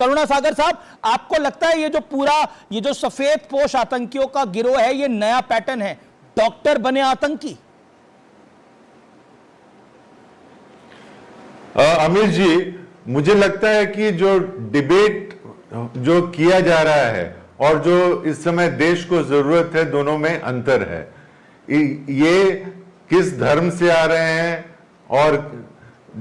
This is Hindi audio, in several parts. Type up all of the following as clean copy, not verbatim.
करुणा सागर साहब, आपको लगता है ये जो सफेद पोश आतंकियों का गिरोह है, ये नया पैटर्न है, डॉक्टर बने आतंकी? अमीर जी, मुझे लगता है कि जो डिबेट जो किया जा रहा है और जो इस समय देश को जरूरत है, दोनों में अंतर है। ये किस धर्म से आ रहे हैं, और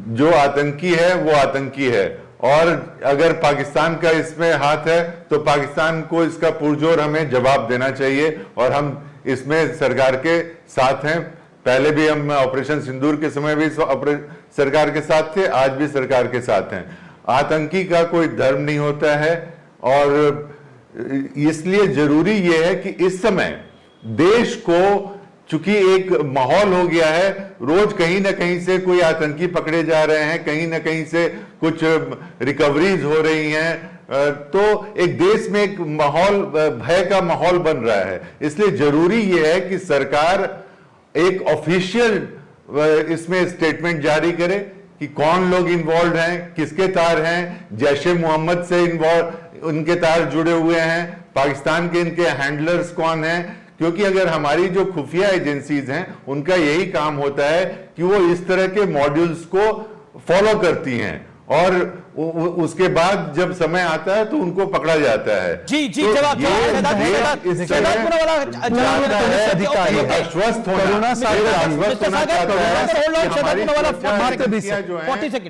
जो आतंकी है वो आतंकी है, और अगर पाकिस्तान का इसमें हाथ है तो पाकिस्तान को इसका पुरजोर हमें जवाब देना चाहिए, और हम इसमें सरकार के साथ हैं। पहले भी हम ऑपरेशन सिंदूर के समय भी सरकार के साथ थे, आज भी सरकार के साथ हैं। आतंकी का कोई धर्म नहीं होता है, और इसलिए जरूरी यह है कि इस समय देश को, चूंकि एक माहौल हो गया है, रोज कहीं ना कहीं से कोई आतंकी पकड़े जा रहे हैं, कहीं ना कहीं से कुछ रिकवरीज हो रही हैं, तो एक देश में एक माहौल, भय का माहौल बन रहा है। इसलिए जरूरी यह है कि सरकार एक ऑफिशियल इसमें स्टेटमेंट जारी करे कि कौन लोग इन्वॉल्व हैं, किसके तार हैं, जैश ए मोहम्मद से इन्वॉल्व, उनके तार जुड़े हुए हैं, पाकिस्तान के इनके हैंडलर्स कौन हैं, क्योंकि अगर हमारी जो खुफिया एजेंसीज हैं उनका यही काम होता है कि वो इस तरह के मॉड्यूल्स को फॉलो करती हैं, और उसके बाद जब समय आता है तो उनको पकड़ा जाता है। जी जी, जवाब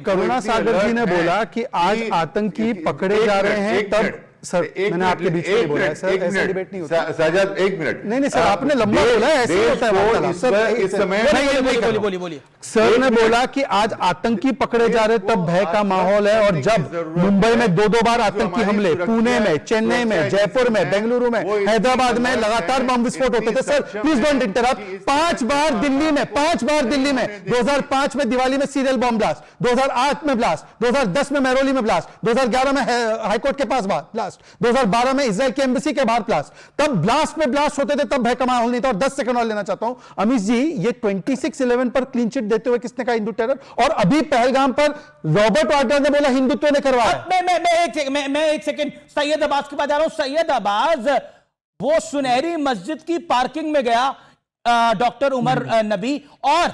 करुणा सागर जी ने बोला कि आज आतंकी पकड़े जा रहे हैं, तब सर मैंने आपके बीच में बोला है सर, ऐसा डिबेट नहीं होता। साजाद, एक मिनट। नहीं सर, आपने लंबा बोला है, ऐसे होता है सर। इस समय बोलिए। सर ने बोला कि आज आतंकी पकड़े जा रहे, तब भय का माहौल है, और जब मुंबई में दो बार आतंकी हमले, पुणे में, चेन्नई में, जयपुर में, बेंगलुरु में, हैदराबाद में लगातार बम विस्फोट होते थे। Sir please don't interrupt. 5 बार दिल्ली में 2005 में दिवाली में सीरियल बम ब्लास्ट, 2008 में ब्लास्ट, 2010 में महरौली में ब्लास्ट, 2011 में हाईकोर्ट के पास ब्लास्ट, 2012 में इजराइल की एम्बेसी के बाहर ब्लास्ट। तब ब्लास्ट में ब्लास्ट होते थे, तब भय का माहौल नहीं था। और 10 सेकंड और लेना चाहता हूं अमीश जी, ये 26/11 पर क्लीन चिट देते हुए किसने कहा हिंदू टेरर? और अभी पहलगाम पर रॉबर्ट वाड्रा ने बोला हिंदुत्व ने करवाया। मैं एक सेकंड सैयद अब्बास के पास जा रहा हूं। सैयद अब्बास, वो सुनहरी मस्जिद की पार्किंग में गया डॉक्टर उमर नबी, और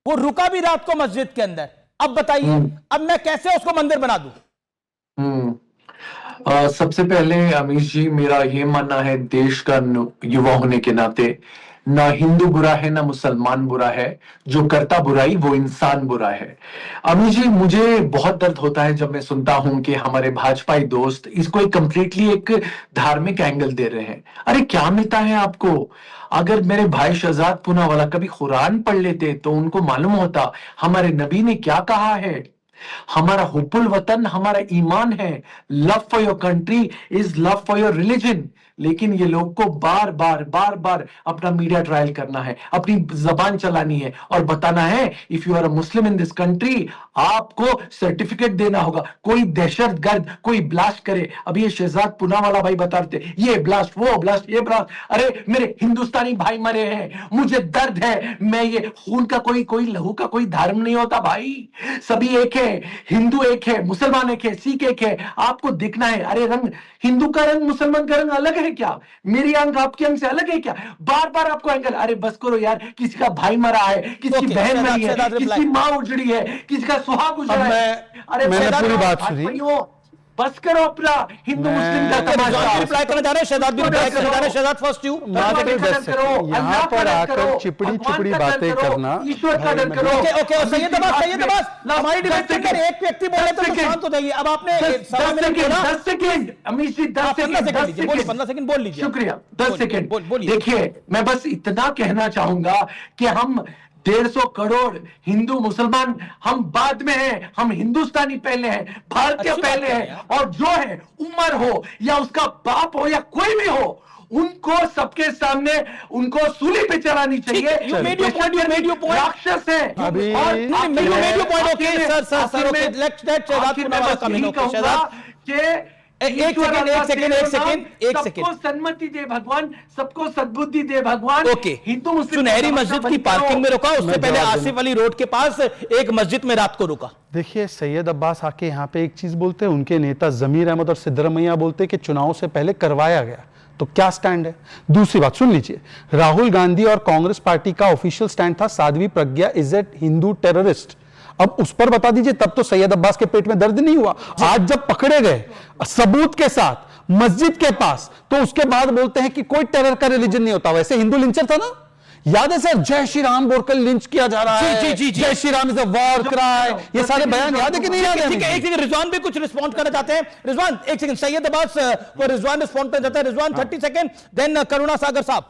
वो रुका भी रात को मस्जिद के अंदर। अब बताइए, अब मैं कैसे उसको मंदिर बना दूं? सबसे पहले अमीश जी, मेरा ये मानना है, देश का युवा होने के नाते, ना हिंदू बुरा है ना मुसलमान बुरा है, जो करता बुराई वो इंसान बुरा है। अमीश जी, मुझे बहुत दर्द होता है जब मैं सुनता हूं कि हमारे भाजपाई दोस्त इसको एक कंप्लीटली एक धार्मिक एंगल दे रहे हैं। अरे क्या मिलता है आपको? अगर मेरे भाई शहजाद पूनावाला कभी कुरान पढ़ लेते तो उनको मालूम होता हमारे नबी ने क्या कहा है। हमारा हुब्बुल वतन हमारा ईमान है, love for your country is love for your religion. लेकिन ये लोग को बार बार अपना मीडिया ट्रायल करना है, अपनी जबान चलानी है और बताना है if you are a Muslim in this country आपको सर्टिफिकेट देना होगा। कोई दहशतगर्द कोई ब्लास्ट करे, अभी ये शहजाद पूनावाला भाई बता रहे थे ये ब्लास्ट वो ब्लास्ट ये ब्लास्ट। अरे मेरे हिंदुस्तानी भाई मरे हैं, मुझे दर्द है। मैं ये खून का कोई लहू का कोई धर्म नहीं होता भाई, सभी एक है, हिंदू एक है, मुसलमान एक है, सिख एक है। आपको दिखना है, अरे रंग हिंदू का रंग मुसलमान का रंग अलग है क्या? मेरी अंग आपकी अंग से अलग है क्या? बार बार आपको एंगल, अरे बस करो यार, किसी का भाई मरा है, किसी की बहन मरी है, किसी की मां उजड़ी है, किसी का सुहाग उजड़ा है। अरे मैंने पूरी बात सुनी, बस करो अपना हिंदू मुस्लिम का तमाशा। रिप्लाई करना चाह रहे हैं शहजाद भी, रिप्लाई करना चाह रहे हैं शहजाद। फर्स्ट यू यहाँ पर आकर चिपड़ी बातें करना, ईश्वर का डर करो। ओके सैयद अब्बास, हमारी डिबेट के अंदर एक व्यक्ति बोले तो शांत हो जाइए। अब आपने 10 सेकंड अमीश जी, 10 सेकंड 15 सेकंड बोल लीजिए। शुक्रिया, 10 सेकंड देखिए, मैं बस इतना कहना चाहूंगा कि हम 150 करोड़ हिंदू मुसलमान हम बाद में हैं, हम हिंदुस्तानी पहले हैं, भारतीय पहले हैं। और जो है उमर हो या उसका बाप हो या कोई भी हो, उनको सबके सामने उनको सूली पे चढ़ानी चाहिए। राक्षस है सबको सन्मति दे भगवान, सबको सद्बुद्धि दे भगवान। ओके, हिंदू मुस्लिम सुनहरी मस्जिद की पार्किंग में रुका, उससे पहले आसिफ अली रोड के पास एक मस्जिद में रात को रुका। देखिए, सैयद अब्बास आके यहाँ पे एक चीज बोलते हैं, उनके नेता जमीर अहमद और सिद्धरमैया बोलते हैं कि चुनाव से पहले करवाया गया, तो क्या स्टैंड है? दूसरी बात सुन लीजिए, राहुल गांधी और कांग्रेस पार्टी का ऑफिशियल स्टैंड था Sadhvi Pragya is a Hindu terrorist. अब उस पर बता दीजिए, तब तो सैयद अब्बास के पेट में दर्द नहीं हुआ। आज जब पकड़े गए सबूत के साथ मस्जिद के पास, तो उसके बाद बोलते हैं कि कोई टेरर का रिलीजन नहीं होता। वैसे हिंदू लिंचर था ना, याद है सर, जय श्री राम बोलकर लिंच किया जा रहा है, जय Shri Ram is a war cry, ये सारे बयान याद है कि नहीं याद है? ठीक है, एक सेकंड, रिजवान भी कुछ रिस्पॉन्ड करना चाहते हैं। रिजवान एक सेकंड, सैयद अब्बास को रिजवान रिस्पॉन्ड करना चाहते हैं। रिजवान 30 सेकंड, देन करुणा सागर साहब।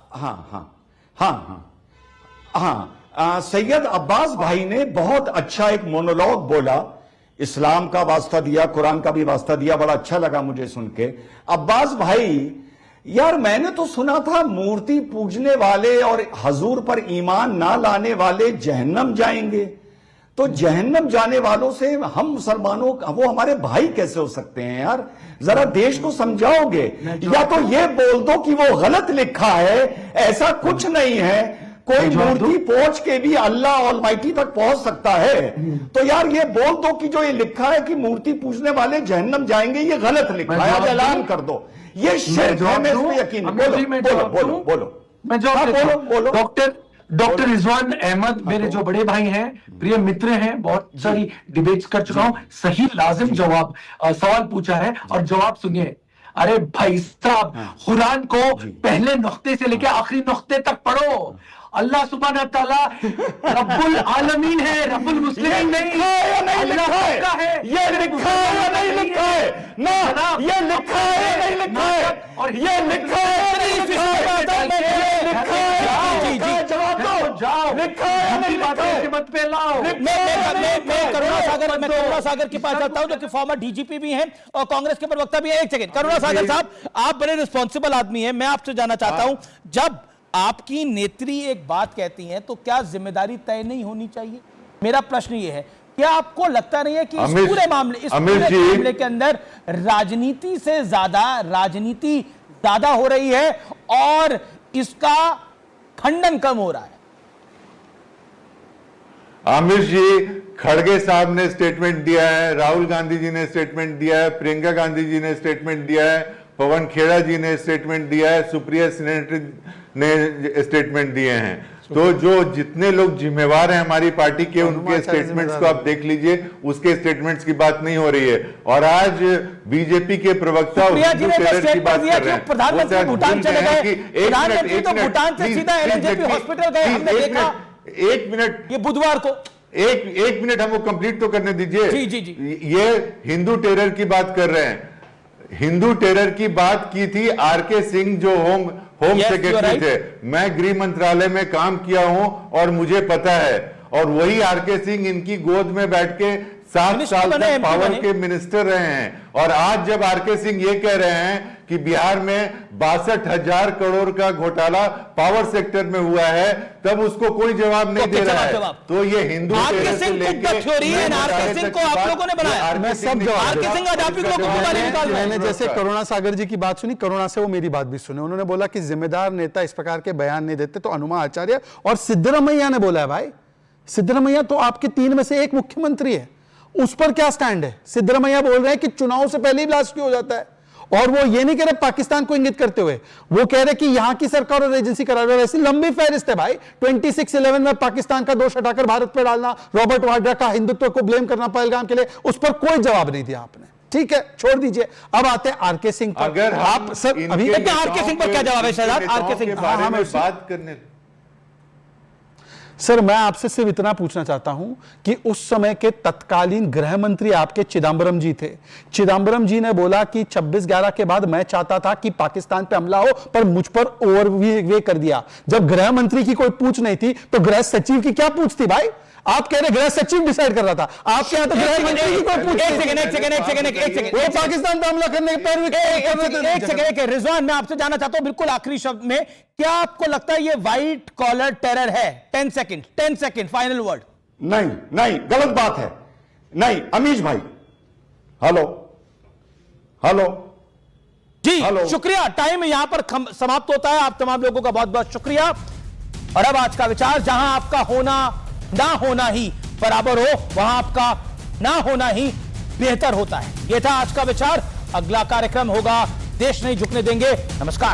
सैयद अब्बास भाई ने बहुत अच्छा एक मोनोलॉग बोला, इस्लाम का वास्ता दिया, कुरान का भी वास्ता दिया, बड़ा अच्छा लगा मुझे सुन के। अब्बास भाई, यार मैंने तो सुना था मूर्ति पूजने वाले और हजूर पर ईमान ना लाने वाले जहन्नम जाएंगे, तो जहन्नम जाने वालों से हम मुसलमानों, वो हमारे भाई कैसे हो सकते हैं यार? जरा देश को समझाओगे, या तो ये बोल दो कि वो गलत लिखा है, ऐसा कुछ नहीं है, कोई मूर्ति पहुंच के भी अल्लाह ऑलमाइटी तक पहुंच सकता है। तो यार ये बोल दो कि जो ये लिखा है कि मूर्ति पूजने वाले जहन्नम जाएंगे, ये गलत लिखा है, आज ऐलान कर दो, ये शिर्क है, मैं इस पे यकीन। बोलो मैं जवाब देता हूं। डॉक्टर रिजवान अहमद मेरे जो बड़े भाई हैं, प्रिय मित्र हैं, बहुत सारी डिबेट्स कर चुका हूं, सही लाजिम जवाब सवाल पूछा है और जवाब सुनिए। अरे भाई साहब, कुरान को पहले नुक्ते से लेकर आखिरी नुक्ते तक पढ़ो। अल्लाह सुब्हानहू तआला रब्बुल आलमीन है, रब्बुल मुस्लिमीन नहीं है। नहीं लिखा है, ये लिखा है या नहीं लिखा है? ना, ये लिखा है या नहीं लिखा है? और ये लिखा है, जवाब दो, जाओ, लिखा है या नहीं लिखा है? मत पे लाओ। मैं करुणा सागर के पास जाता हूं, जो कि फॉर्मर डीजीपी भी हैं और कांग्रेस के प्रवक्ता भी हैं। एक सेकंड, करुणा सागर साहब, आप बड़े रिस्पॉन्सिबल आदमी हैं, मैं आपसे जानना चाहता हूं, जब आपकी नेत्री एक बात कहती हैं तो क्या जिम्मेदारी तय नहीं होनी चाहिए? मेरा प्रश्न यह है, क्या आपको लगता नहीं है कि इस पूरे मामले के अंदर राजनीति से राजनीति ज्यादा हो रही है और इसका खंडन कम हो रहा है? आमिर जी, खड़गे साहब ने स्टेटमेंट दिया है, राहुल गांधी जी ने स्टेटमेंट दिया है, प्रियंका गांधी जी ने स्टेटमेंट दिया है, पवन खेड़ा जी ने स्टेटमेंट दिया है, सुप्रिया सेनेटरी ने स्टेटमेंट दिए हैं। तो जो जितने लोग जिम्मेवार हैं हमारी पार्टी के, उनके स्टेटमेंट्स को आप देख लीजिए, उसके स्टेटमेंट्स की बात नहीं हो रही है। और आज बीजेपी के प्रवक्ता हिंदू टेरर की बात कर रहे हैं। प्रधानमंत्री भूटान चले गए, प्रधानमंत्री तो भूटान से सीधा एलएनजेपी हॉस्पिटल गए, हमने देखा। एक मिनट, ये बुधवार को एक मिनट हमको कंप्लीट तो करने दीजिए। जी। ये हिंदू टेरर की बात कर रहे हैं। हिंदू टेरर की बात की थी आरके सिंह, जो होम सेक्रेटरी थे। मैं गृह मंत्रालय में काम किया हूं और मुझे पता है, और वही आरके सिंह इनकी गोद में बैठ के 7 साल तक पावर के मिनिस्टर रहे हैं। और आज जब आरके सिंह ये कह रहे हैं कि बिहार में 62,000 करोड़ का घोटाला पावर सेक्टर में हुआ है, तब उसको कोई जवाब नहीं दे रहा है। तो ये हिंदू आरके सिंह को आप लोगों ने बनाया। मैं सब जवाब, आरके सिंह आज आप ही लोगों को गाली निकाल रहे हैं। मैंने जैसे करुणा सागर जी की बात सुनी, करुणा से वो मेरी बात भी सुने। उन्होंने बोला कि जिम्मेदार नेता इस प्रकार के बयान नहीं देते, तो अनुमा आचार्य और सिद्धरमैया ने बोला है। भाई, सिद्धरमैया तो आपके 3 में से एक मुख्यमंत्री है, उस पर क्या स्टैंड है? सिद्धरमैया बोल रहे हैं कि चुनाव से पहले ही ब्लास्ट क्यों हो जाता है, और वो ये नहीं कह रहे पाकिस्तान को इंगित करते हुए, वो कह रहे कि यहां की सरकार और एजेंसी करा रही है। ऐसी लंबी फहरिस्त है भाई। 26/11 में पाकिस्तान का दोष हटाकर भारत पर डालना, रॉबर्ट वाड्रा का हिंदुत्व को ब्लेम करना पहलगाम के लिए, उस पर कोई जवाब नहीं दिया आपने। ठीक है, छोड़ दीजिए। अब आते हैं आरके सिंह पर। अगर आप सर अभी आरके सिंह पर क्या जवाब है शहजाद? आरके सिंह के बारे में बात करने, सर मैं आपसे सिर्फ इतना पूछना चाहता हूं कि उस समय के तत्कालीन गृह मंत्री आपके चिदम्बरम जी थे। चिदम्बरम जी ने बोला कि 26/11 के बाद मैं चाहता था कि पाकिस्तान पे हमला हो, पर मुझ पर ओवरवे कर दिया। जब गृह मंत्री की कोई पूछ नहीं थी, तो गृह सचिव की क्या पूछ थी भाई? आप कह रहे गृह सचिव डिसाइड कर रहा था, आपके यहां तो गृह मंत्री की कोई पूछ नहीं। एक सेकंड, वो पाकिस्तान पे हमला करने के पैरवी एक सेकंड, रिजवान मैं आपसे जानना चाहता हूं बिल्कुल आखिरी शब्द में, क्या आपको लगता है ये व्हाइट कॉलर टेरर है? 10 सेकंड फाइनल वर्ड। नहीं, गलत बात है। नहीं, अमीश भाई, हेलो, जी हेलो। शुक्रिया। टाइम यहां पर समाप्त होता है। आप तमाम लोगों का बहुत बहुत शुक्रिया। और अब आज का विचार, जहां आपका होना ना होना ही बराबर हो, वहां आपका ना होना ही बेहतर होता है। यह था आज का विचार। अगला कार्यक्रम होगा देश नहीं झुकने देंगे। नमस्कार।